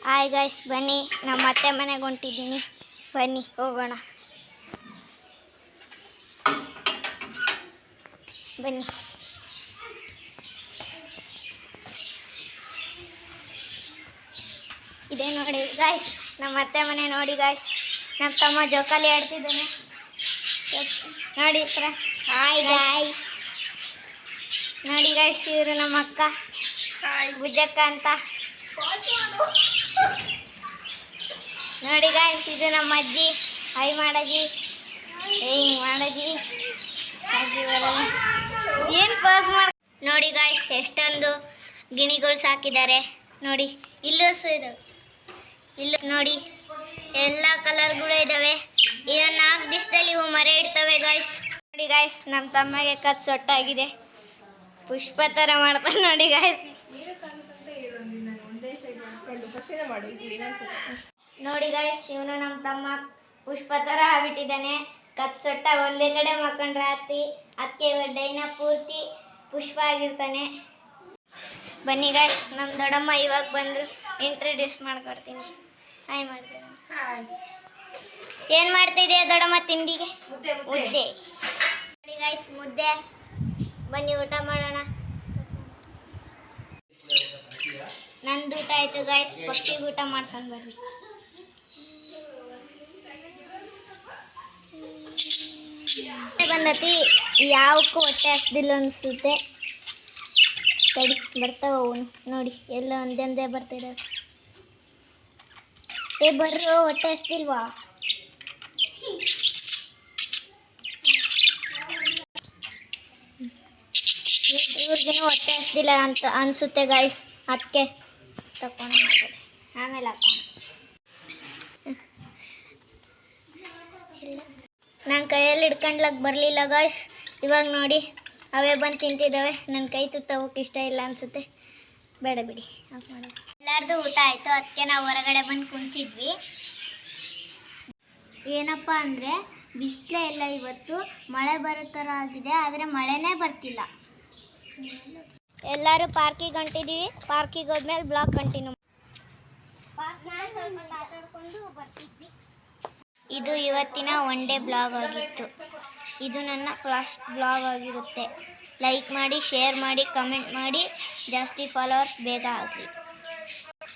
Hi guys, ಬನ್ನಿ ನಮ್ಮ ಅತ್ತೆ ಮನೆಗೆ ಹೊಂಟಿದ್ದೀನಿ. ಬನ್ನಿ ಹೋಗೋಣ. ಬನ್ನಿ. ಇದೇ ನೋಡಿ ಗಾಯ್ಸ್, ನಮ್ಮ ಅತ್ತೆ ಮನೆ ನೋಡಿ ಗಾಯ್ಸ್. ನಮ್ಮ ತಮ್ಮ ಜೋಕಾಲಿ ಆಡ್ತಿದ್ದಾನೆ ನೋಡಿ. ಹಾಯ್ ಗಾಯ್, ನೋಡಿ ಗಾಯ್ಸ್, ಇವರು ನಮ್ಮ ಅಕ್ಕ ಬುಜ್ಜಕ್ಕ ಅಂತ. ನೋಡಿ ಗಾಯ್ಸ್, ಇದು ನಮ್ಮ ಅಜ್ಜಿ. ಹಾಯ್ ಮಾಡಜ್ಜಿ, ಹಿಂಗ್ ಮಾಡಜ್ಜಿ. ಏನು ಪಾಸ್ ಮಾಡ. ನೋಡಿ ಗಾಯ್ಸ್, ಎಷ್ಟೊಂದು ಗಿಣಿಗಳು ಸಾಕಿದ್ದಾರೆ ನೋಡಿ. ಇಲ್ಲೂ ಇದೆ, ಇಲ್ಲೂ ನೋಡಿ ಎಲ್ಲ ಕಲರ್ಗಳು ಇದ್ದಾವೆ. ಇನ್ನೊಂದು 4 ದಿವಸದಲ್ಲಿ ಇವು ಮರೆ ಇಡ್ತವೆ ಗಾಯ್ಸ್. ನೋಡಿ ಗಾಯ್ಸ್, ನಮ್ಮ ತಮ್ಮಗೆ ಕತ್ ಸೊಟ್ಟಾಗಿದೆ. ಪುಷ್ಪ ಥರ ಮಾಡ್ತಾರೆ ನೋಡಿ ಗಾಯ್ಸ್. ನೋಡಿ ಗಾಯ್ಸ್, ಇವನು ನಮ್ಮ ತಮ್ಮ ಪುಷ್ಪ ಥರ ಆಗ್ಬಿಟ್ಟಿದ್ದಾನೆ. ಕತ್ ಸೊಟ್ಟ ಒಂದೇ ಕಡೆ ಮಕ್ಕಂಡ್ರೆ ಅದಕ್ಕೆ ಡೈನ ಪೂರ್ತಿ ಪುಷ್ಪ ಆಗಿರ್ತಾನೆ. ಬನ್ನಿ ಗಾಯ್ಸ್, ನಮ್ಮ ದೊಡ್ಡಮ್ಮ ಇವಾಗ ಬಂದರು. ಇಂಟ್ರೊಡ್ಯೂಸ್ ಮಾಡ್ಕೊಡ್ತೀನಿ. ಹಾಯ್ ಮಾಡ್ತೀನಿ. ಏನು ಮಾಡ್ತಿದ್ಯಾ ದೊಡ್ಡಮ್ಮ? ತಿಂಡಿಗೆ ಮುದ್ದೆ. ನೋಡಿ ಗಾಯ್ಸ್, ಮುದ್ದೆ. ಬನ್ನಿ ಊಟ ಮಾಡೋಣ. ನಂದು ಊಟ ಆಯ್ತು ಗಾಯ್ಸ್. ಪಕ್ಷಿಗೆ ಊಟ ಮಾಡ್ಕೊಂಡು ಬರ್ರಿ. ಬಂದತಿ, ಯಾವಕ್ಕೂ ಹೊಟ್ಟೆ ಹಸ್ದಿಲ್ಲ ಅನಿಸುತ್ತೆ. ತಡಿ, ಬರ್ತಾವ ಅವನು ನೋಡಿ. ಎಲ್ಲ ಒಂದೇ ಬರ್ತಿದ್ದಾವೆ. ಬರ್ರು, ಹೊಟ್ಟೆ ಹಸ್ದಿಲ್ವಾ? ಇವ್ರಿಗೇನು ಹೊಟ್ಟೆ ಹಸ್ದಿಲ್ಲ ಅಂತ ಅನಿಸುತ್ತೆ ಗಾಯ್ಸ್. ಅದಕ್ಕೆ ತಕೊಂಡು ಆಮೇಲೆ ಹಾಕೋಣ. ನನ್ನ ಕೈಯಲ್ಲಿ ಹಿಡ್ಕೊಂಡ್ಲಕ್ಕೆ ಬರಲಿಲ್ಲ ಗಾಯ್ಸ್. ಇವಾಗ ನೋಡಿ, ಅವೇ ಬಂದು ತಿಂತಿದ್ದಾವೆ. ನನ್ನ ಕೈ ತುತ್ತೋಕ್ಕೆ ಇಷ್ಟ ಇಲ್ಲ ಅನಿಸುತ್ತೆ. ಬೇಡ ಬಿಡಿ, ಆಫ್ ಮಾಡೋದು. ಎಲ್ಲರದು ಊಟ ಆಯಿತು. ಅದಕ್ಕೆ ನಾವು ಹೊರಗಡೆ ಬಂದು ಕುಂತಿದ್ವಿ. ಏನಪ್ಪ ಅಂದರೆ ಬಿಸಿಲೇ ಇಲ್ಲ ಇವತ್ತು. ಮಳೆ ಬರೋ ಥರ ಆಗಿದೆ, ಆದರೆ ಮಳೆನೇ ಬರ್ತಿಲ್ಲ. ಎಲ್ಲರೂ ಪಾರ್ಕಿಗೆ ಹೊಂಟಿದ್ದೀವಿ. ಪಾರ್ಕಿಗೆ ಹೋದ್ಮೇಲೆ ಬ್ಲಾಗ್ ಕಂಟಿನ್ಯೂ. ಸ್ವಲ್ಪ ಆಟಾಡ್ಕೊಂಡು ಬರ್ತಿದ್ವಿ. ಇದು ಇವತ್ತಿನ ಒನ್ ಡೇ ಬ್ಲಾಗ್ ಆಗಿತ್ತು. ಇದು ನನ್ನ ಫಸ್ಟ್ ಬ್ಲಾಗ್ ಆಗಿರುತ್ತೆ. ಲೈಕ್ ಮಾಡಿ, ಶೇರ್ ಮಾಡಿ, ಕಮೆಂಟ್ ಮಾಡಿ. ಜಾಸ್ತಿ ಫಾಲೋವರ್ಸ್ ಬೇಗ ಆಗಲಿ.